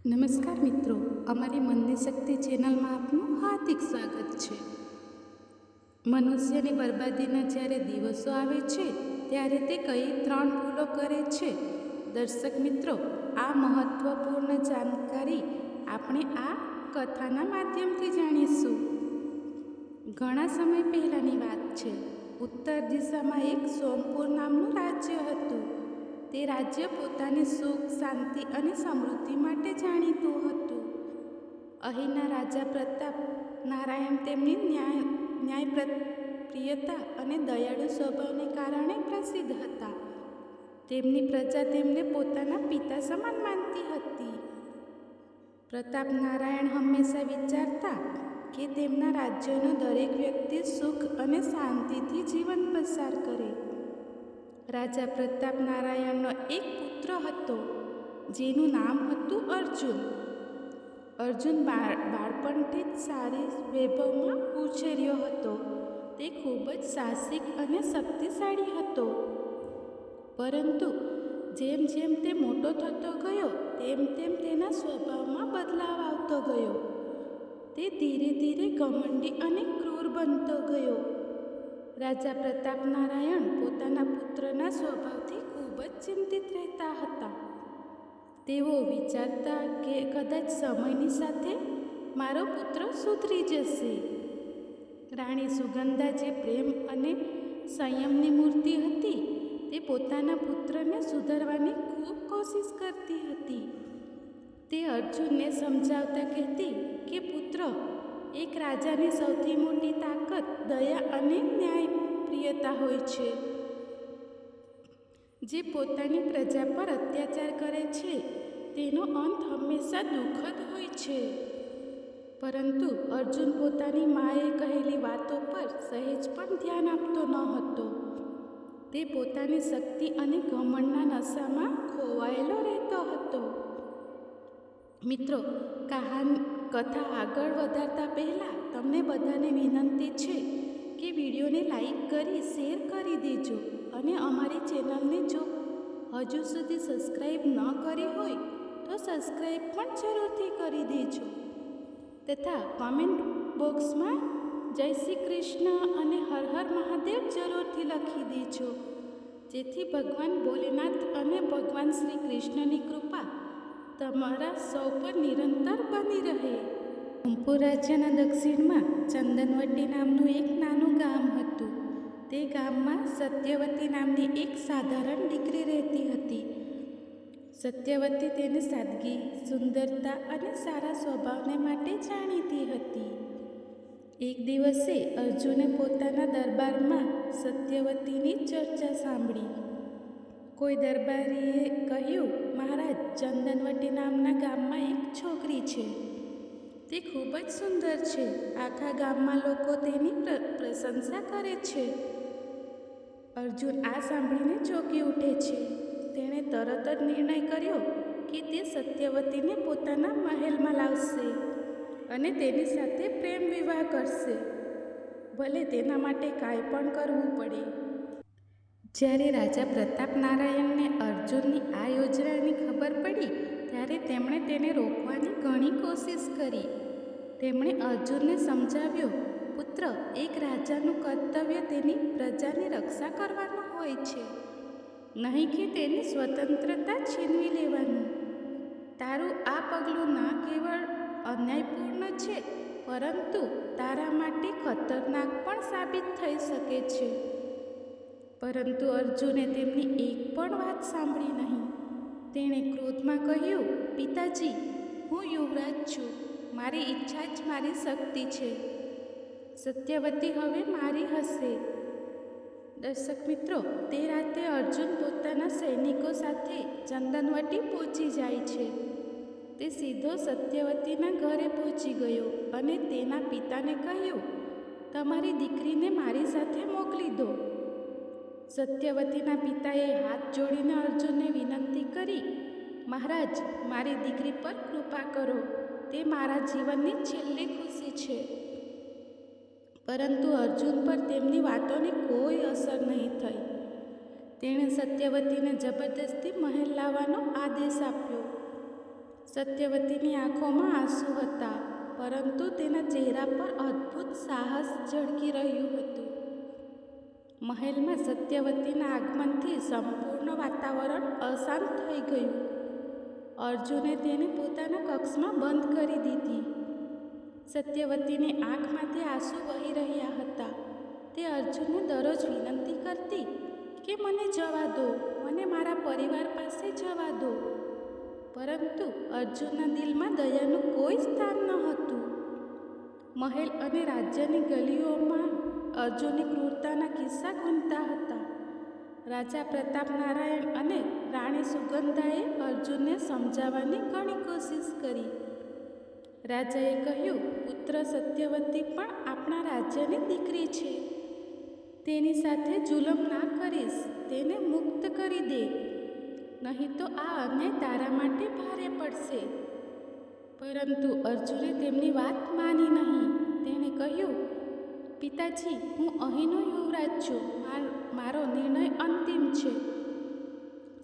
નમસ્કાર મિત્રો, અમારી મનની શક્તિ ચેનલમાં આપનું હાર્દિક સ્વાગત છે. મનુષ્યની બરબાદીના જ્યારે દિવસો આવે છે ત્યારે તે કઈ 3 ભૂલો કરે છે. દર્શક મિત્રો, આ મહત્વપૂર્ણ જાણકારી આપણે આ કથાના માધ્યમથી જાણીશું. ઘણા સમય પહેલાંની વાત છે. ઉત્તર દિશામાં એક સોમપુર નામનું રાજ્ય હતું. તે રાજ્ય પોતાની સુખ, શાંતિ અને સમૃદ્ધિ માટે જાણીતું હતું. અહીંના રાજા પ્રતાપ નારાયણ તેમની ન્યાયપ્રિયતા અને દયાળુ સ્વભાવને કારણે પ્રસિદ્ધ હતા. તેમની પ્રજા તેમને પોતાના પિતા સમાન માનતી હતી. પ્રતાપ નારાયણ હંમેશા વિચારતા કે તેમના રાજ્યનો દરેક વ્યક્તિ સુખ અને શાંતિથી જીવન પસાર કરે. રાજા પ્રતાપ નારાયણનો એક પુત્ર હતો જેનું નામ હતું અર્જુન. અર્જુન બાળપણથી જ સારી વૈભવમાં ઉછર્યો હતો. તે ખૂબ જ સાહસિક અને શક્તિશાળી હતો. પરંતુ જેમ જેમ તે મોટો થતો ગયો તેમ તેમ તેના સ્વભાવમાં બદલાવ આવતો ગયો. તે ધીરે ધીરે ઘમંડી અને ક્રૂર બનતો ગયો. રાજા પ્રતાપ નારાયણ પોતાના પુત્રના સ્વભાવથી ખૂબ જ ચિંતિત રહેતા હતા. તેઓ વિચારતા કે કદાચ સમયની સાથે મારો પુત્ર સુધરી જશે. રાણી સુગંધા, જે પ્રેમ અને સંયમની મૂર્તિ હતી, તે પોતાના પુત્રને સુધારવાની ખૂબ કોશિશ કરતી હતી. તે અર્જુનને સમજાવતા કહેતી કે પુત્ર, એક રાજાની સૌથી મોટી તાકાત દયા અને ન્યાયપ્રિયતા હોય છે. જે પોતાની પ્રજા પર અત્યાચાર કરે છે તેનો અંત હંમેશા દુઃખદ હોય છે. પરંતુ અર્જુન પોતાની માએ કહેલી વાતો પર સહેજ પણ ધ્યાન આપતો ન હતો. તે પોતાની શક્તિ અને ઘમંડના નશામાં ખોવાયેલો રહેતો હતો. મિત્રો, કથા આગળ વધારતા પહેલાં તમને બધાને વિનંતી છે કે વિડીયોને લાઈક કરી શેર કરી દેજો અને અમારી ચેનલને જો હજુ સુધી સબસ્ક્રાઈબ ન કરી હોય તો સબસ્ક્રાઈબ પણ જરૂરથી કરી દેજો તથા કમેન્ટ બોક્સમાં જય શ્રી કૃષ્ણ અને હર હર મહાદેવ જરૂરથી લખી દેજો, જેથી ભગવાન ભોલેનાથ અને ભગવાન શ્રી કૃષ્ણની કૃપા તમારા સૌ પર નિરંતર બની રહે. સોમપુર રાજ્યના દક્ષિણમાં ચંદનવટી નામનું એક નાનું ગામ હતું. તે ગામમાં સત્યવતી નામની એક સાધારણ દીકરી રહેતી હતી. સત્યવતી તેની સાદગી, સુંદરતા અને સારા સ્વભાવને માટે જાણીતી હતી. એક દિવસે અર્જુને પોતાના દરબારમાં સત્યવતીની ચર્ચા સાંભળી. કોઈ દરબારીએ કહ્યું, મહારાજ, ચંદનવટી નામના ગામમાં એક છોકરી છે. તે ખૂબ જ સુંદર છે. આખા ગામમાં લોકો તેની પ્રશંસા કરે છે. અર્જુન આ સાંભળીને ચોંકી ઉઠે છે. તેણે તરત જ નિર્ણય કર્યો કે તે સત્યવતીને પોતાના મહેલમાં લાવશે અને તેની સાથે પ્રેમ વિવાહ કરશે, ભલે તેના માટે કાંઈ પણ કરવું પડે. જ્યારે રાજા પ્રતાપ નારાયણને અર્જુનની આ યોજનાની ખબર પડી ત્યારે તેમણે તેને રોકવાની ઘણી કોશિશ કરી. તેમણે અર્જુનને સમજાવ્યો, પુત્ર, એક રાજાનું કર્તવ્ય તેની પ્રજાની રક્ષા કરવાનું હોય છે, નહીં કે તેની સ્વતંત્રતા છીનવી લેવાનું. તારું આ પગલું ના કેવળ અન્યાયપૂર્ણ છે પરંતુ તારા માટે ખતરનાક પણ સાબિત થઈ શકે છે. પરંતુ અર્જુને તેમની એક પણ વાત સાંભળી નહીં. તેણે ક્રોધમાં કહ્યું, પિતાજી, હું યુવરાજ છું. મારી ઈચ્છા જ મારી શક્તિ છે. સત્યવતી હવે મારી હશે. દર્શક મિત્રો, તે રાતે અર્જુન પોતાના સૈનિકો સાથે ચંદનવટી પહોંચી જાય છે. તે સીધો સત્યવતીના ઘરે પહોંચી ગયો અને તેના પિતાને કહ્યું, તમારી દીકરીને મારી સાથે મોકલી દો. સત્યવતીના પિતાએ હાથ જોડીને અર્જુનને વિનંતી કરી, મહારાજ, મારી દીકરી પર કૃપા કરો. તે મારા જીવનની છેલ્લી ખુશી છે. પરંતુ અર્જુન પર તેમની વાતોની કોઈ અસર નહીં થઈ. તેણે સત્યવતીને જબરદસ્તી મહેલ લાવવાનો આદેશ આપ્યો. સત્યવતીની આંખોમાં આંસુ હતા, પરંતુ તેના ચહેરા પર અદ્ભુત સાહસ ઝળકી રહ્યું હતું. મહેલમાં સત્યવતીના આગમનથી સંપૂર્ણ વાતાવરણ અશાંત થઈ ગયું. અર્જુને તેને પોતાના કક્ષમાં બંધ કરી દીધી. સત્યવતીની આંખમાંથી આંસુ વહી રહ્યા હતા. તે અર્જુનને દરરોજ વિનંતી કરતી કે મને જવા દો, મને મારા પરિવાર પાસે જવા દો. પરંતુ અર્જુનના દિલમાં દયાનું કોઈ સ્થાન ન હતું. મહેલ અને રાજ્યની ગલીઓમાં અર્જુનની ક્રૂરતાના કિસ્સા ગુંજતા હતા. રાજા પ્રતાપનારાયણ અને રાણી સુગંધાએ અર્જુનને સમજાવવાની ઘણી કોશિશ કરી. રાજાએ કહ્યું, પુત્ર સત્યવતી પણ આપણા રાજ્યની દીકરી છે. તેની સાથે જુલમ ના કરીશ, તેને મુક્ત કરી દે, નહીં તો આ અન્યાય તારા માટે ભારે પડશે. પરંતુ અર્જુને તેમની વાત માની નહીં. તેણે કહ્યું, પિતાજી, હું અહીંનો યુવરાજ છું. મારો નિર્ણય અંતિમ છે.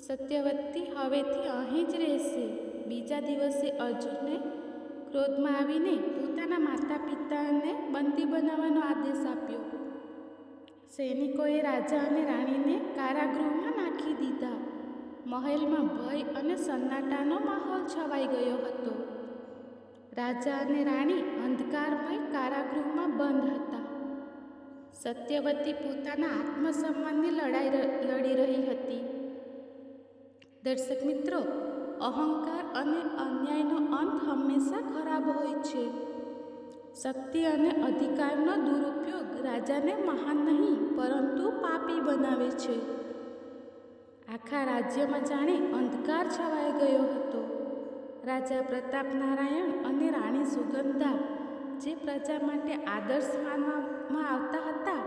સત્યવતી હવેથી અહીં જ રહેશે. બીજા દિવસે અર્જુનને ક્રોધમાં આવીને પોતાના માતા પિતાને બંદી બનાવવાનો આદેશ આપ્યો. સૈનિકોએ રાજા અને રાણીને કારાગૃહમાં નાખી દીધા. મહેલમાં ભય અને સન્નાટાનો માહોલ છવાઈ ગયો હતો. રાજા અને રાણી અંધકારમય કારાગૃહમાં બંધ હતા. સત્યવતી પોતાના આત્મસન્માનની લડી રહી હતી. દર્શક મિત્રો, અહંકાર અને અન્યાયનો અંત હંમેશા ખરાબ હોય છે. શક્તિ અને અધિકારનો દુરુપયોગ રાજાને મહાન નહીં પરંતુ પાપી બનાવે છે. આખા રાજ્યમાં જાણે અંધકાર છવાઈ ગયો હતો. રાજા પ્રતાપનારાયણ અને રાણી સુગંધા, જે પ્રજા માટે આદર્શ માનવામાં આવતા હતા,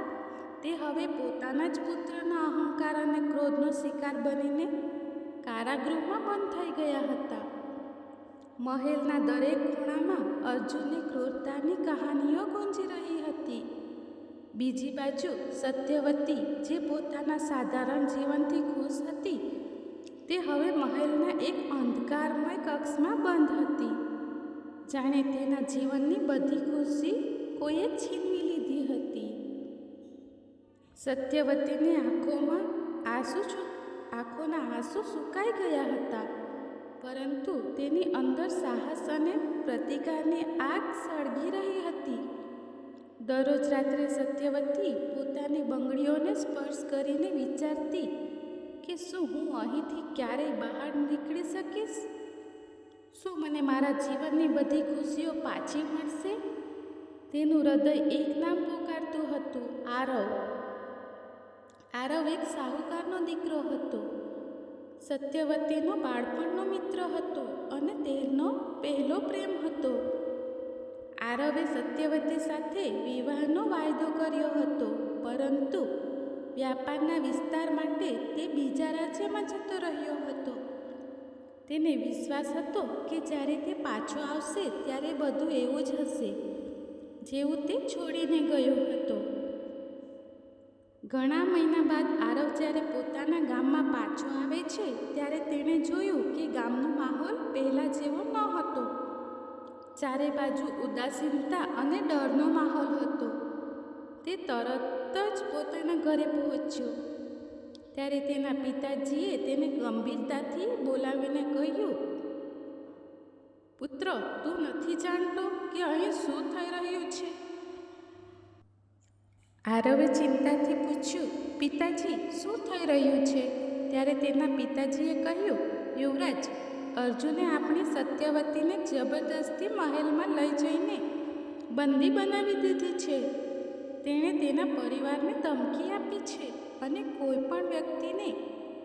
તે હવે પોતાના જ પુત્રના અહંકાર અને ક્રોધનો શિકાર બનીને કારાગૃહમાં બંધ થઈ ગયા હતા. મહેલના દરેક ખૂણામાં અર્જુનની ક્રૂરતાની કહાનીઓ ગુંજી રહી હતી. બીજી બાજુ સત્યવતી, જે પોતાના સાધારણ જીવનથી ખુશ હતી, તે હવે મહેલના એક અંધકારમય કક્ષમાં બંધ હતી. જાણે તેના જીવનની બધી ખુશી કોઈએ છીનવી લીધી હતી. સત્યવતીની આંખોના આંસુ સુકાઈ ગયા હતા, પરંતુ તેની અંદર સાહસ અને પ્રતિકારની આગ સળગી રહી હતી. દરરોજ રાત્રે સત્યવતી પોતાની બંગડીઓને સ્પર્શ કરીને વિચારતી કે શું હું અહીંથી ક્યારેય બહાર નીકળી શકીશ? શું મને મારા જીવનની બધી ખુશીઓ પાછી મળશે? તેનું હૃદય એક નામ પુકારતું હતું, આરવ. આરવ એક સાહુકારનો દીકરો હતો. સત્યવતીનો બાળપણનો મિત્ર હતો અને તેનો પહેલો પ્રેમ હતો. આરવે સત્યવતી સાથે વિવાહનો વાયદો કર્યો હતો, પરંતુ વ્યાપારના વિસ્તાર માટે તે બીજા રાજ્યમાં જતો રહ્યો હતો. તેને વિશ્વાસ હતો કે જ્યારે તે પાછો આવશે ત્યારે બધું એવું જ હશે જેવું તે છોડીને ગયો હતો. ઘણા મહિના બાદ આરવ જ્યારે પોતાના ગામમાં પાછો આવે છે ત્યારે તેણે જોયું કે ગામનો માહોલ પહેલાં જેવો ન હતો. ચારે બાજુ ઉદાસીનતા અને ડરનો માહોલ હતો. તે તરત જ પોતાના ઘરે પહોંચ્યો. ત્યારે તેના પિતાજીએ તેને ગંભીરતાથી બોલાવીને કહ્યું, પુત્ર, તું નથી જાણતો કે અહીં શું થઈ રહ્યું છે? આરવે ચિંતાથી પૂછ્યું, પિતાજી, શું થઈ રહ્યું છે? ત્યારે તેના પિતાજીએ કહ્યું, યુવરાજ, અર્જુને આપણી સત્યવતીને જબરદસ્તી મહેલમાં લઈ જઈને બંદી બનાવી દીધી છે. તેણે તેના પરિવારને ધમકી આપી છે અને કોઈ પણ વ્યક્તિને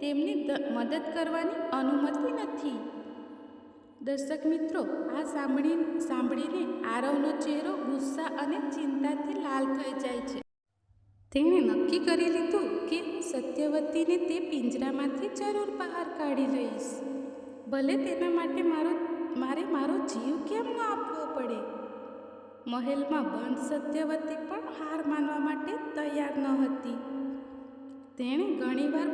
તેમની મદદ કરવાની અનુમતિ નથી. દર્શક મિત્રો, આ સાંભળીને આરવનો ચહેરો ગુસ્સા અને ચિંતાથી લાલ થઈ જાય છે. તેણે નક્કી કરી લીધું કે હું સત્યવતીને તે પિંજરામાંથી જરૂર બહાર કાઢી લઈશ, ભલે તેના માટે મારે મારો જીવ કેમ ન આપવો પડે. મહેલમાં બંધ સત્યવતી પણ હાર માનવા માટે તૈયાર ન હતી. તેણે ઘણીવાર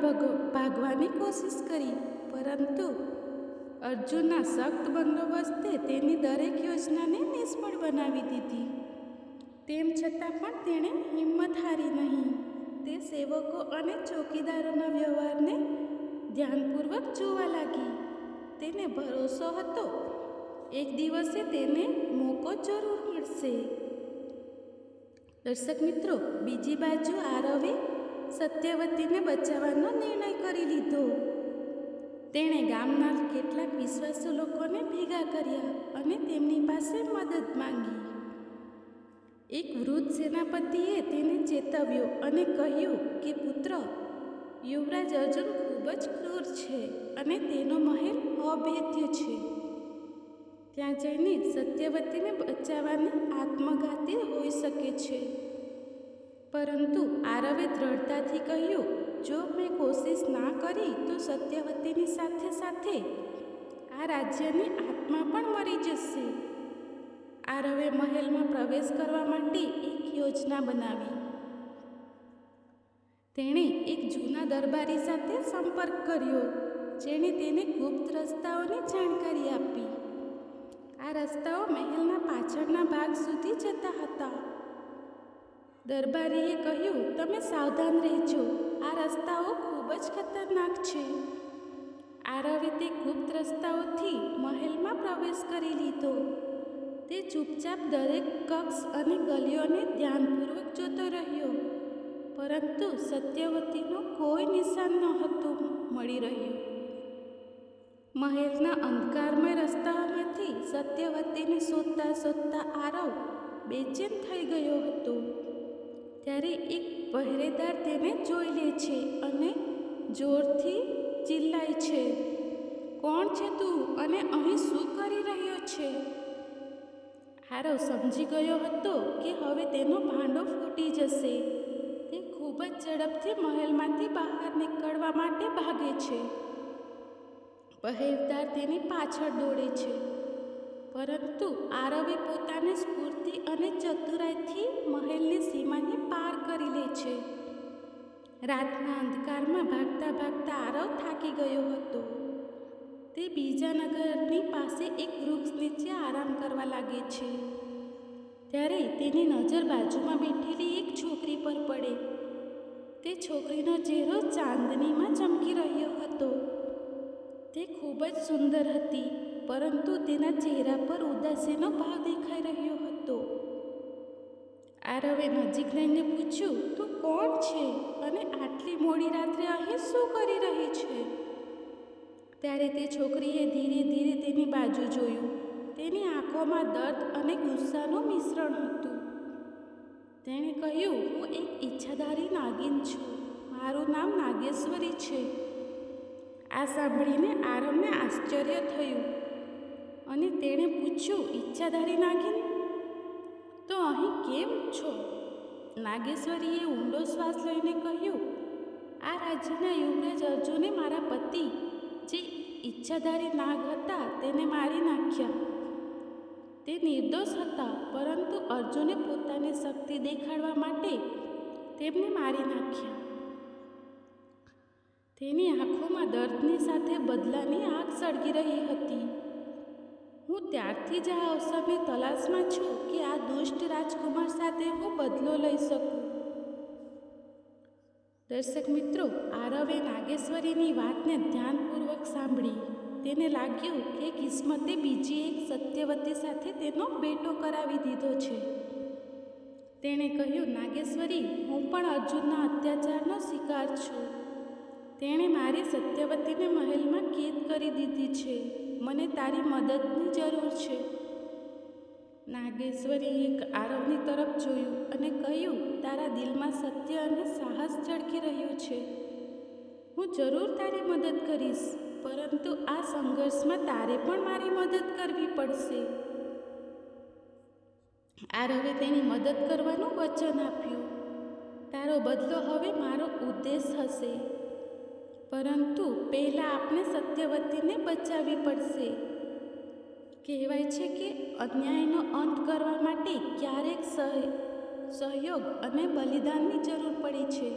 ભાગવાની કોશિશ કરી, પરંતુ અર્જુનના સખ્ત બંદોબસ્તે તેની દરેક યોજનાને નિષ્ફળ બનાવી દીધી. તેમ છતાં પણ તેણે હિંમત હારી નહીં. તે સેવકો અને ચોકીદારોના વ્યવહારને ધ્યાનપૂર્વક જોવા લાગી. તેને ભરોસો હતો, એક દિવસે તેને મોકો જરૂર મળશે. દર્શક મિત્રો, બીજી બાજુ આરવે સત્યવતીને બચાવવાનો નિર્ણય કરી લીધો. તેણે ગામના કેટલાક વિશ્વાસુ લોકોને ભેગા કર્યા અને તેમની પાસે મદદ માંગી. એક વૃદ્ધ સેનાપતિએ તેને ચેતવ્યો અને કહ્યું કે પુત્ર, યુવરાજ અર્જુન ખૂબ જ ક્રૂર છે અને તેનો મહેલ અભેદ્ય છે. ત્યાં જઈને સત્યવતીને બચાવવાની આત્મઘાતી હોઈ શકે છે. પરંતુ આરવે દ્રઢતાથી કહ્યું, જો મેં કોશિશ ના કરી તો સત્યવતીની સાથે સાથે આ રાજ્યની આત્મા પણ મરી જશે. આરવે મહેલમાં પ્રવેશ કરવા માટે એક યોજના બનાવી. તેણે એક જૂના દરબારી સાથે સંપર્ક કર્યો, જેણે તેને ગુપ્ત રસ્તાઓની જાણકારી આપી. આ રસ્તાઓ મહેલના પાછળના ભાગ સુધી જતા હતા. દરબારીએ કહ્યું, તમે સાવધાન રહેજો, આ રસ્તાઓ ખૂબ જ ખતરનાક છે. આરવે તે ગુપ્ત રસ્તાઓથી મહેલમાં પ્રવેશ કરી લીધો. તે ચૂપચાપ દરેક કક્ષ અને ગલીઓને ધ્યાનપૂર્વક જોતો રહ્યો, પરંતુ સત્યવતીનું કોઈ નિશાન નહોતું મળી રહ્યું. મહેલના અંધકારમય રસ્તાઓમાંથી સત્યવતીને શોધતા શોધતા આરવ બેચેન થઈ ગયો હતો. ત્યારે એક પહેરેદાર તેને જોઈ લે છે અને જોરથી ચિલ્લાય છે, કોણ છે તું અને અહીં શું કરી રહ્યો છે? આરવ સમજી ગયો હતો કે હવે તેનો ભાંડો ફૂટી જશે. તે ખૂબ જ ઝડપથી મહેલમાંથી બહાર નીકળવા માટે ભાગે છે. પહેરેદાર તેની પાછળ દોડે છે, પરંતુ આરવે પોતાની સ્ફૂર્તિ અને ચતુરાઈથી મહેલની સીમાને પાર કરી લે છે. રાતના અંધકારમાં ભાગતા ભાગતા આરવ થાકી ગયો હતો. તે બીજા નગરની પાસે એક વૃક્ષ નીચે આરામ કરવા લાગે છે. ત્યારે તેની નજર બાજુમાં બેઠેલી એક છોકરી પર પડે. તે છોકરીનો ચહેરો ચાંદનીમાં ચમકી રહ્યો હતો. તે ખૂબ જ સુંદર હતી, પરંતુ તેના ચહેરા પર ઉદાસીનો ભાવ દેખાઈ રહ્યો હતો. આરવે નજીક જઈને પૂછ્યું, તું કોણ છે અને આટલી મોડી રાત્રે અહીં શું કરી રહી છે? ત્યારે તે છોકરીએ ધીરે ધીરે તેની બાજુ જોયું. તેની આંખોમાં દર્દ અને ગુસ્સાનું મિશ્રણ હતું. તેણે કહ્યું, હું એક ઈચ્છાધારી નાગિન છું. મારું નામ નાગેશ્વરી છે. આ સાંભળીને આરવને આશ્ચર્ય થયું અને તેણે પૂછ્યું, ઈચ્છાધારી નાગિન, તો અહીં કેમ છો? નાગેશ્વરીએ ઊંડો શ્વાસ લઈને કહ્યું, આ રાજ્યના યુવરાજ અર્જુને મારા પતિ, જે ઈચ્છાધારી નાગ હતા, તેને મારી નાખ્યા. તે નિર્દોષ હતા, પરંતુ અર્જુને પોતાની શક્તિ દેખાડવા માટે તેમને મારી નાખ્યા. તેની આંખોમાં દર્દની સાથે બદલાની આગ સળગી રહી હતી. હું ત્યારથી જ આ અવસરની તલાશમાં છું કે આ દુષ્ટ રાજકુમાર સાથે હું બદલો લઈ શકું. દર્શક મિત્રો, આરવે નાગેશ્વરીની વાતને ધ્યાનપૂર્વક સાંભળી. તેને લાગ્યું કે કિસ્મતે બીજી એક સત્યવતી સાથે તેનો ભેટો કરાવી દીધો છે. તેણે કહ્યું, નાગેશ્વરી, હું પણ અર્જુનના અત્યાચારનો શિકાર છું. તેણે મારી સત્યવતીને મહેલમાં કેદ કરી દીધી છે. મને તારી મદદની જરૂર છે. નાગેશ્વરીએ આરવની તરફ જોયું અને કહ્યું, તારા દિલમાં સત્ય અને સાહસ ઝળકી રહ્યું છે. હું જરૂર તારી મદદ કરીશ, પરંતુ આ સંઘર્ષમાં તારે પણ મારી મદદ કરવી પડશે. આરવે તેની મદદ કરવાનું વચન આપ્યું. તારો બદલો હવે મારો ઉદ્દેશ હશે, પરંતુ પહેલાં આપણે સત્યવતીને બચાવવી પડશે. કહેવાય છે કે અન્યાયનો અંત કરવા માટે ક્યારેક સહયોગ અને બલિદાનની જરૂર પડે છે.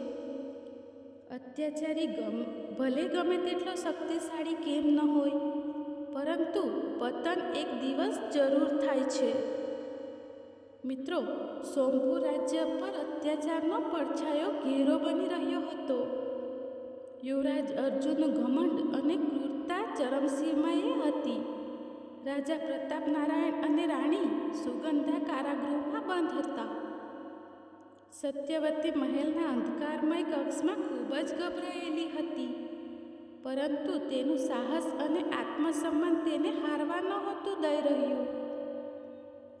અત્યાચારી ભલે ગમે તેટલો શક્તિશાળી કેમ ન હોય, પરંતુ પતન એક દિવસ જરૂર થાય છે. મિત્રો, સોમપુર રાજ્ય પર અત્યાચારનો પડછાયો ઘેરો બની રહ્યો હતો. યુવરાજ અર્જુનનું ઘમંડ અને ક્રૂરતા ચરમસીમાએ હતી. રાજા પ્રતાપનારાયણ અને રાણી સુગંધા કારાગૃહમાં બંધ હતા. સત્યવતી મહેલના અંધકારમય કક્ષમાં ખૂબ જ ગભરાયેલી હતી, પરંતુ તેનું સાહસ અને આત્મસન્માન તેને હારવા નહોતું દઈ રહ્યું.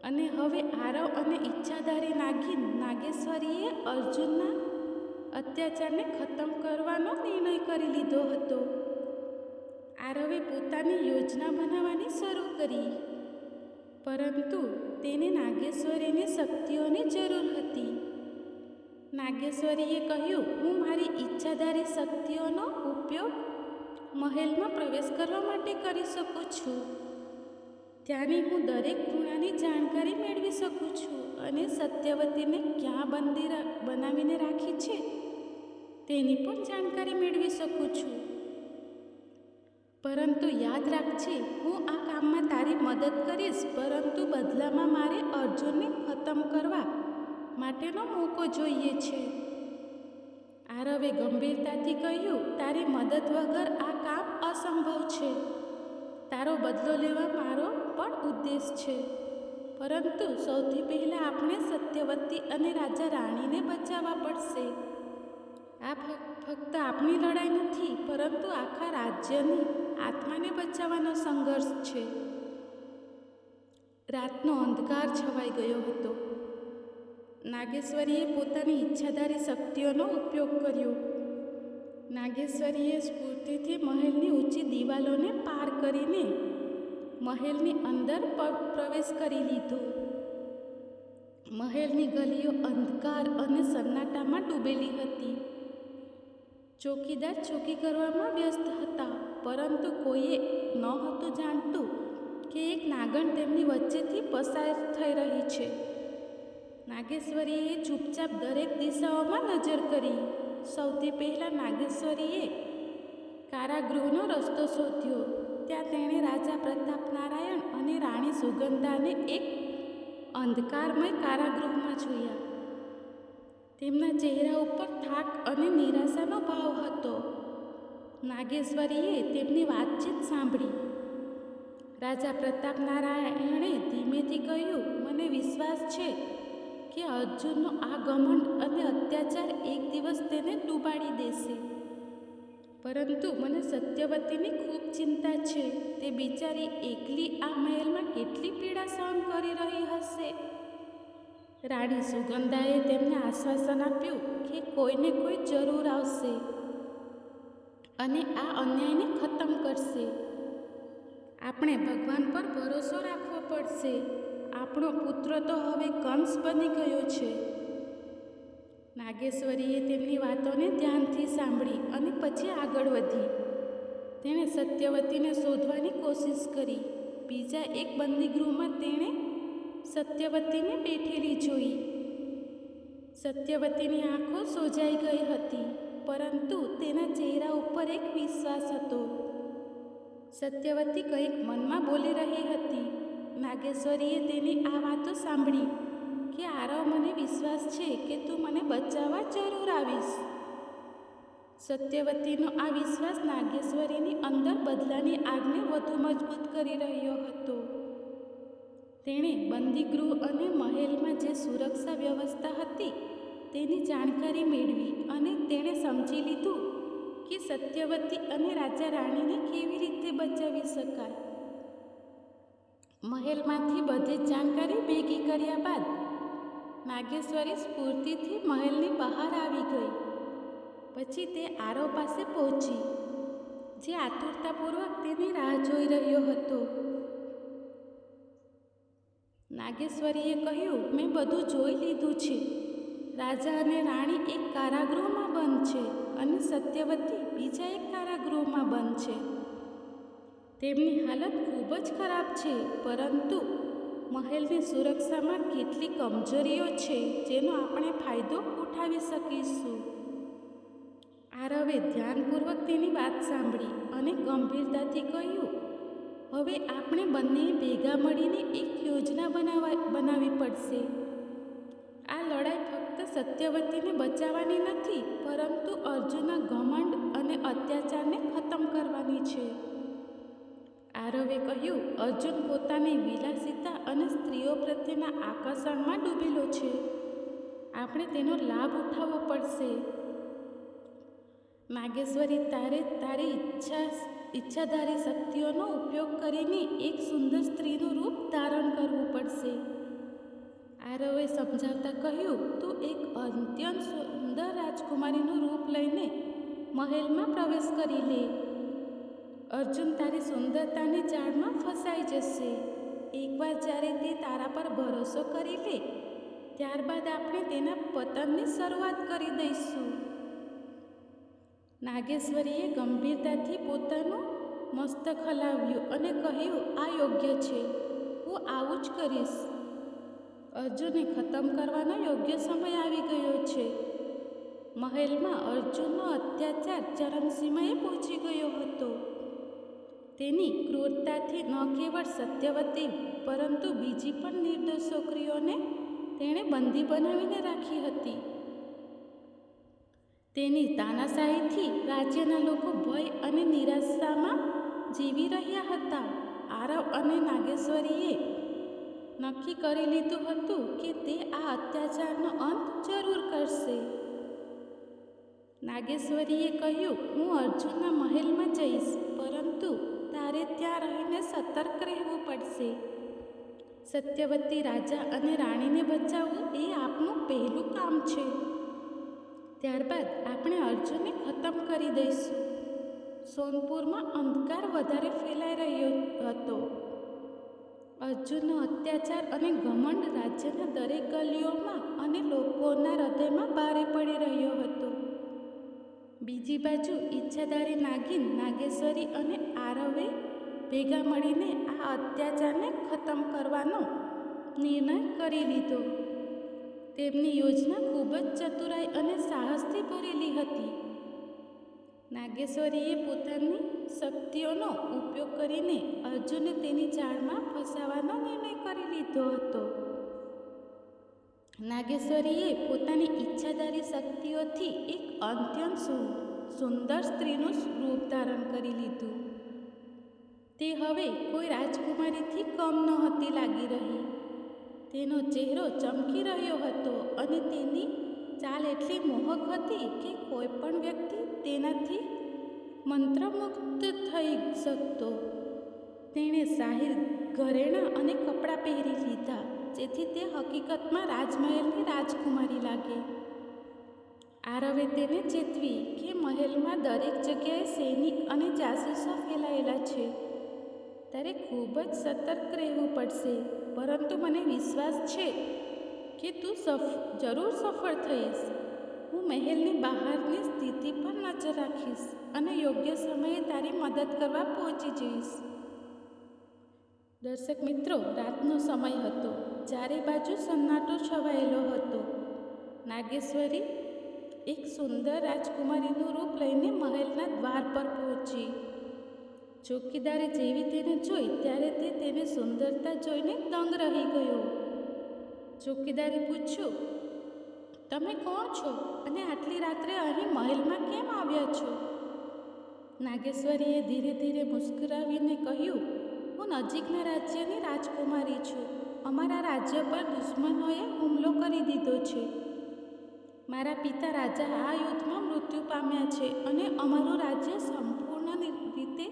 અને હવે આરવ અને ઈચ્છાધારી નાગિન નાગેશ્વરીએ અર્જુનના અત્યાચારને ખતમ કરવાનો નિર્ણય કરી લીધો હતો. આરવે પોતાની યોજના બનાવવાની શરૂ કરી, પરંતુ તેને નાગેશ્વરીની શક્તિઓની જરૂર હતી. નાગેશ્વરીએ કહ્યું, હું મારી ઈચ્છાધારી શક્તિઓનો ઉપયોગ મહેલમાં પ્રવેશ કરવા માટે કરી શકું છું. ત્યાંની હું દરેક ખૂણાની જાણકારી મેળવી શકું છું અને સત્યવતીને ક્યાં બંદી બનાવીને રાખી છે તેની પણ જાણકારી મેળવી શકું છું. પરંતુ યાદ રાખજે, હું આ કામમાં તારી મદદ કરીશ, પરંતુ બદલામાં મારે અર્જુનને ખતમ કરવા માટેનો મોકો જોઈએ છે. આરવે ગંભીરતાથી કહ્યું, તારી મદદ વગર આ કામ અસંભવ છે. તારો બદલો લેવા મારો પણ ઉદ્દેશ છે, પરંતુ સૌથી પહેલાં આપણે સત્યવતી અને રાજા રાણીને બચાવવા પડશે. આ ફક્ત આપણી લડાઈ નથી, પરંતુ આખા રાજ્યની આત્માને બચાવવાનો સંઘર્ષ છે. રાતનો અંધકાર છવાઈ ગયો હતો. નાગેશ્વરીએ પોતાની ઈચ્છાધારી શક્તિઓનો ઉપયોગ કર્યો. નાગેશ્વરીએ સ્ફૂર્તિથી મહેલની ઊંચી દિવાલોને પાર કરીને મહેલની અંદર પ્રવેશ કરી લીધો. મહેલની ગલીઓ અંધકાર અને સન્નાટામાં ડૂબેલી હતી. ચોકીદાર ચોકી કરવામાં વ્યસ્ત હતા, પરંતુ કોઈએ નહોતું જાણતું કે એક નાગણ તેમની વચ્ચેથી પસાર થઈ રહી છે. નાગેશ્વરીએ ચૂપચાપ દરેક દિશાઓમાં નજર કરી. સૌથી પહેલાં નાગેશ્વરીએ કારાગૃહનો રસ્તો શોધ્યો. ત્યાં તેણે રાજા પ્રતાપનારાયણ અને રાણી સુગંધાને એક અંધકારમય કારાગૃહમાં જોયા. તેમના ચહેરા ઉપર થાક અને નિરાશાનો ભાવ હતો. નાગેશ્વરીએ તેમની વાતચીત સાંભળી. રાજા પ્રતાપનારાયણે ધીમેથી કહ્યું, મને વિશ્વાસ છે કે અર્જુનનો આ ઘમંડ અને અત્યાચાર એક દિવસ તેને ડૂબાડી દેશે. પરંતુ મને સત્યવતીની ખૂબ ચિંતા છે. તે બિચારી એકલી આ મહેલમાં કેટલી પીડા સહન કરી રહી હશે. રાણી સુગંધાએ તેમને આશ્વાસન આપ્યું કે કોઈને કોઈ જરૂર આવશે અને આ અન્યાયને ખતમ કરશે. આપણે ભગવાન પર ભરોસો રાખવો પડશે. આપણો પુત્ર તો હવે કંસ બની ગયો છે. નાગેશ્વરીએ તેમની વાતોને ધ્યાનથી સાંભળી અને પછી આગળ વધી. તેણે સત્યવતીને શોધવાની કોશિશ કરી. બીજા એક બંદીગૃહમાં તેણે સત્યવતીને બેઠેલી જોઈ. સત્યવતીની આંખો સોજાઈ ગઈ હતી, પરંતુ તેના ચહેરા ઉપર એક વિશ્વાસ હતો. સત્યવતી કંઈક મનમાં બોલી રહી હતી. નાગેશ્વરીએ તેની આ વાતો સાંભળી કે આરવ, મને વિશ્વાસ છે કે તું મને બચાવવા જરૂર આવીશ. સત્યવતીનો આ વિશ્વાસ નાગેશ્વરીની અંદર બદલાની આગને વધુ મજબૂત કરી રહ્યો હતો. તેણે બંદીગૃહ અને મહેલમાં જે સુરક્ષા વ્યવસ્થા હતી તેની જાણકારી મેળવી અને તેણે સમજી લીધું કે સત્યવતી અને રાજા રાણીને કેવી રીતે બચાવી શકાય. મહેલમાંથી બધી જ જાણકારી ભેગી કર્યા બાદ નાગેશ્વરી સ્ફૂર્તિથી મહેલની બહાર આવી ગઈ. પછી તે આરવ પાસે પહોંચી, જે આતુરતાપૂર્વક તેની રાહ જોઈ રહ્યો હતો. નાગેશ્વરીએ કહ્યું, મેં બધું જોઈ લીધું છે. રાજા અને રાણી એક કારાગૃહમાં બંધ છે અને સત્યવતી બીજા એક કારાગૃહમાં બંધ છે. તેમની હાલત ખૂબ જ ખરાબ છે, પરંતુ મહેલની સુરક્ષામાં કેટલી કમજોરીઓ છે જેનો આપણે ફાયદો ઉઠાવી શકીશું. આરવે ધ્યાનપૂર્વક તેની વાત સાંભળી અને ગંભીરતાથી કહ્યું, હવે આપણે બંને ભેગા મળીને એક યોજના બનાવવી પડશે. આ લડાઈ ફક્ત સત્યવતીને બચાવવાની નથી, પરંતુ અર્જુનના ઘમંડ અને અત્યાચારને ખતમ કરવાની છે. આરવે કહ્યું, અર્જુન પોતાની વિલાસિતા અને સ્ત્રીઓ પ્રત્યેના આકર્ષણમાં ડૂબેલો છે. આપણે તેનો લાભ ઉઠાવવો પડશે. નાગેશ્વરી, તારી ઈચ્છાધારી શક્તિઓનો ઉપયોગ કરીને એક સુંદર સ્ત્રીનું રૂપ ધારણ કરવું પડશે. આરવે સમજાવતા કહ્યું, તું એક અત્યંત સુંદર રાજકુમારીનું રૂપ લઈને મહેલમાં પ્રવેશ કરી લે. અર્જુન તારી સુંદરતાની જાળમાં ફસાઈ જશે. એકવાર જ્યારે તે તારા પર ભરોસો કરી લે, ત્યારબાદ આપણે તેના પતનની શરૂઆત કરી દઈશું. નાગેશ્વરીએ ગંભીરતાથી પોતાનું મસ્તક હલાવ્યું અને કહ્યું, આ યોગ્ય છે. હું આવું જ કરીશ. અર્જુનને ખતમ કરવાનો યોગ્ય સમય આવી ગયો છે. મહેલમાં અર્જુનનો અત્યાચાર ચરમસીમાએ પહોંચી ગયો હતો. તેની ક્રૂરતાથી ન કેવળ સત્યવતી પરંતુ બીજી પણ નિર્દોષ છોકરીઓને તેણે બંદી બનાવીને રાખી હતી. તેની તાનાશાહીથી રાજ્યના લોકો ભય અને નિરાશામાં જીવી રહ્યા હતા. આરવ અને નાગેશ્વરીએ નક્કી કરી લીધું હતું કે તે આ અત્યાચારનો અંત જરૂર કરશે. નાગેશ્વરીએ કહ્યું, હું અર્જુનના મહેલમાં જઈશ, પરંતુ તારે ત્યાં રહીને સતર્ક રહેવું પડશે. સત્યવતી, રાજા અને રાણીને બચાવવું એ આપણું પહેલું કામ છે. ત્યારબાદ આપણે અર્જુનને ખતમ કરી દઈશું. સોનપુરમાં અંધકાર વધારે ફેલાઈ રહ્યો હતો. અર્જુનનો અત્યાચાર અને ઘમંડ રાજ્યના દરેક ગલીઓમાં અને લોકોના હૃદયમાં ભારે પડી રહ્યો હતો. બીજી બાજુ ઈચ્છાધારી નાગિન નાગેશ્વરી અને આરવે ભેગા મળીને આ અત્યાચારને ખતમ કરવાનો નિર્ણય કરી લીધો. તેમની યોજના ખૂબ જ ચતુરાઈ અને સાહસથી ભરેલી હતી. નાગેશ્વરીએ પોતાની શક્તિઓનો ઉપયોગ કરીને અર્જુનને તેની જાળમાં ફસાવવાનો નિર્ણય કરી લીધો હતો. નાગેશ્વરીએ પોતાની ઈચ્છાધારી શક્તિઓથી એક અત્યંત સુંદર સ્ત્રીનું રૂપ ધારણ કરી લીધું. તે હવે કોઈ રાજકુમારીથી કમ નહોતી લાગી રહી. તેનો ચહેરો ચમકી રહ્યો હતો અને તેની ચાલ એટલી મોહક હતી કે કોઈ પણ વ્યક્તિ તેનાથી મંત્રમુગ્ધ થઈ શકતો. તેણે શાહી ઘરેણાં અને કપડાં પહેરી લીધા, જેથી તે હકીકતમાં રાજમહેલની રાજકુમારી લાગે. આરવે તેને ચેતવી કે મહેલમાં દરેક જગ્યાએ સૈનિક અને જાસૂસો ફેલાયેલા છે. તારે ખૂબ જ સતર્ક રહેવું પડશે, પરંતુ મને વિશ્વાસ છે કે તું જરૂર સફળ થઈશ. હું મહેલની બહારની સ્થિતિ પર નજર રાખીશ અને યોગ્ય સમયે તારી મદદ કરવા પહોંચી જઈશ. દર્શક મિત્રો, રાતનો સમય હતો. ચારે બાજુ સન્નાટો છવાયેલો હતો. નાગેશ્વરી એક સુંદર રાજકુમારીનું રૂપ લઈને મહેલના દ્વાર પર પહોંચી. ચોકીદારે જેવી તેને જોઈ ત્યારે તે તેની સુંદરતા જોઈને દંગ રહી ગયો. ચોકીદારે પૂછ્યું, તમે કોણ છો અને આટલી રાત્રે અહીં મહેલમાં કેમ આવ્યા છો? નાગેશ્વરીએ ધીરે ધીરે મુસ્કરાવીને કહ્યું, હું નજીકના રાજ્યની રાજકુમારી છું. અમારા રાજ્ય પર દુશ્મનોએ હુમલો કરી દીધો છે. મારા પિતા રાજા આ યુદ્ધમાં મૃત્યુ પામ્યા છે અને અમારું રાજ્ય સંપૂર્ણ રીતે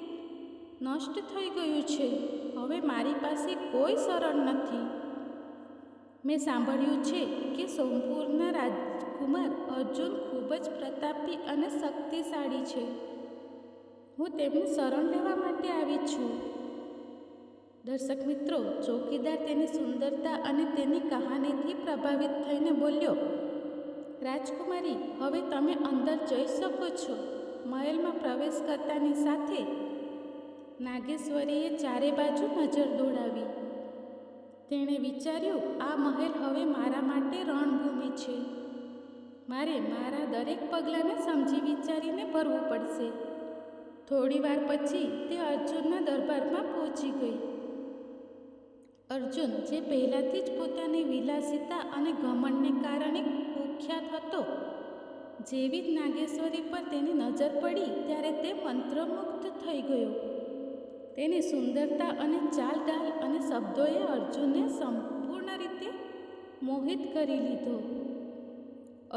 નષ્ટ થઈ ગયું છે. હવે મારી પાસે કોઈ શરણ નથી. મેં સાંભળ્યું છે કે સોમપુરના રાજકુમાર અર્જુન ખૂબ જ પ્રતાપી અને શક્તિશાળી છે. હું તેમની શરણ લેવા માટે આવી છું. દર્શક મિત્રો, ચોકીદાર તેની સુંદરતા અને તેની કહાનીથી પ્રભાવિત થઈને બોલ્યો, રાજકુમારી, હવે તમે અંદર જઈ શકો છો. મહેલમાં પ્રવેશ કરતાની સાથે નાગેશ્વરીએ ચારે બાજુ નજર દોડાવી. તેણે વિચાર્યું, આ મહેલ હવે મારા માટે રણભૂમિ છે. મારે મારા દરેક પગલાંને સમજી વિચારીને ભરવું પડશે. થોડી વાર પછી તે અર્જુનના દરબારમાં પહોંચી ગઈ. અર્જુન, જે પહેલાંથી જ પોતાની વિલાસિતા અને ઘમંડને કારણે કુખ્યાત હતો, જેવી જ નાગેશ્વરી પર તેની નજર પડી ત્યારે તે મંત્રમુગ્ધ થઈ ગયો. તેની સુંદરતા અને ચાલઢાલ અને શબ્દોએ અર્જુનને સંપૂર્ણ રીતે મોહિત કરી લીધો.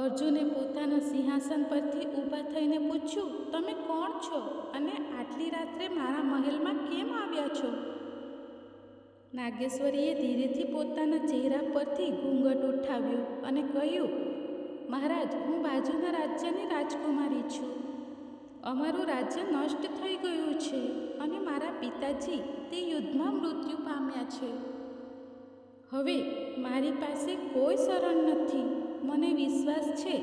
અર્જુને પોતાના સિંહાસન પરથી ઊભા થઈને પૂછ્યું, તમે કોણ છો અને આટલી રાત્રે મારા મહેલમાં કેમ આવ્યા છો? નાગેશ્વરીએ ધીરેથી પોતાના ચહેરા પરથી ઘૂંઘટ ઉઠાવ્યો અને કહ્યું, મહારાજ, હું બાજુના રાજ્યની રાજકુમારી છું. અમારું રાજ્ય નષ્ટ થઈ ગયું છે અને મારા પિતાજી તે યુદ્ધમાં મૃત્યુ પામ્યા છે. હવે મારી પાસે કોઈ શરણ નથી. મને વિશ્વાસ છે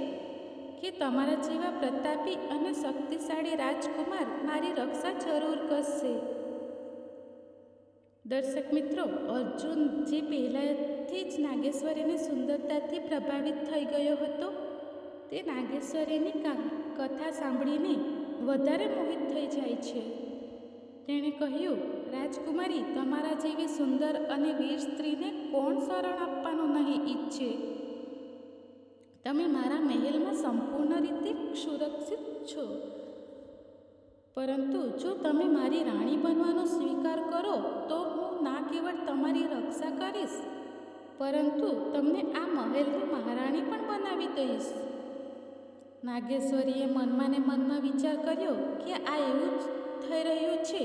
કે તમારા જેવા પ્રતાપી અને શક્તિશાળી રાજકુમાર મારી રક્ષા જરૂર કરશે. દર્શક મિત્રો, અર્જુન જે પહેલાંથી જ નાગેશ્વરીની સુંદરતાથી પ્રભાવિત થઈ ગયો હતો, તે નાગેશ્વરીની કથા સાંભળીને વધારે મોહિત થઈ જાય છે. તેણે કહ્યું, રાજકુમારી, તમારા જેવી સુંદર અને વીર સ્ત્રીને કોણ શરણ આપવાનું નહીં ઈચ્છે? તમે મારા મહેલમાં સંપૂર્ણ રીતે સુરક્ષિત છો. પરંતુ જો તમે મારી રાણી બનવાનો સ્વીકાર કરો તો હું ના કેવળ તમારી રક્ષા કરીશ, પરંતુ તમને આ મહેલની મહારાણી પણ બનાવી દઈશ. નાગેશ્વરીએ મનમાં ને મનમાં વિચાર કર્યો કે આ એવું જ થઈ રહ્યું છે